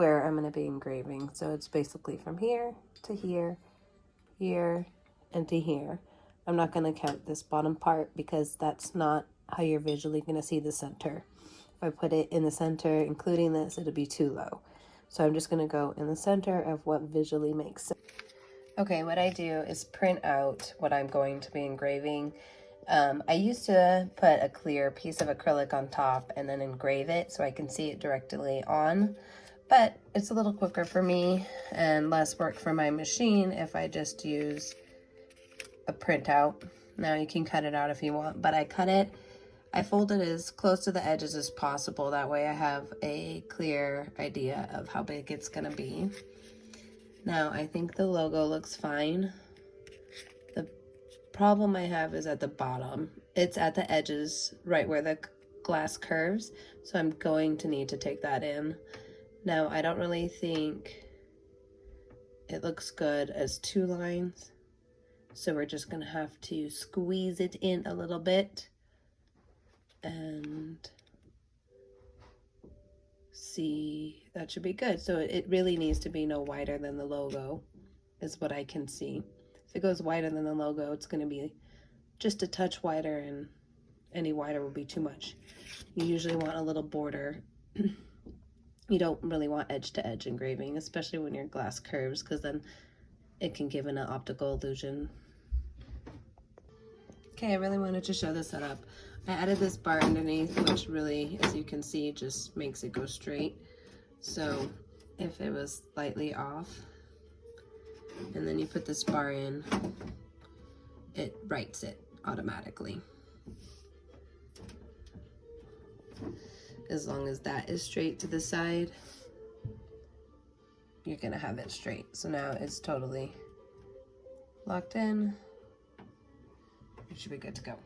where I'm going to be engraving. So it's basically from here to here, here, and to here. I'm not going to count this bottom part because that's not how you're visually going to see the center. If I put it in the center, including this, it'll be too low. So I'm just going to go in the center of what visually makes sense. Okay, what I do is print out what I'm going to be engraving. I used to put a clear piece of acrylic on top and then engrave it so I can see it directly on, but it's a little quicker for me and less work for my machine if I just use a printout. Now you can cut it out if you want, but I fold it as close to the edges as possible. That way I have a clear idea of how big it's gonna be. Now I think the logo looks fine. The problem I have is at the bottom. It's at the edges, right where the glass curves, so I'm going to need to take that in. Now I don't really think it looks good as 2 lines, so we're just gonna have to squeeze it in a little bit and see. That should be good. So it really needs to be no wider than the logo is what I can see. If it goes wider than the logo, it's going to be just a touch wider, and any wider will be too much. You usually want a little border. You don't really want edge to edge engraving, especially when your glass curves, because then it can give an optical illusion. Okay, I really wanted to show the setup. I added this bar underneath, which really, as you can see, just makes it go straight. So if it was slightly off, and then you put this bar in, it rights it automatically. As long as that is straight to the side, you're gonna have it straight. So now it's totally locked in. It should be good to go.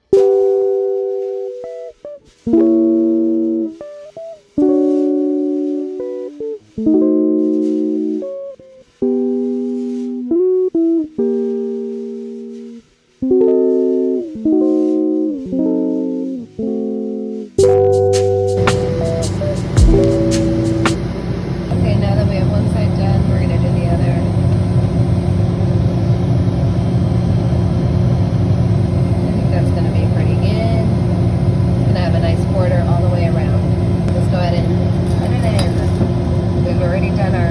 Okay, now that we have one side done, we're gonna do the other. I think that's gonna be pretty good. It's gonna have a nice border all the way around. Let's go ahead and put it in. We've already done our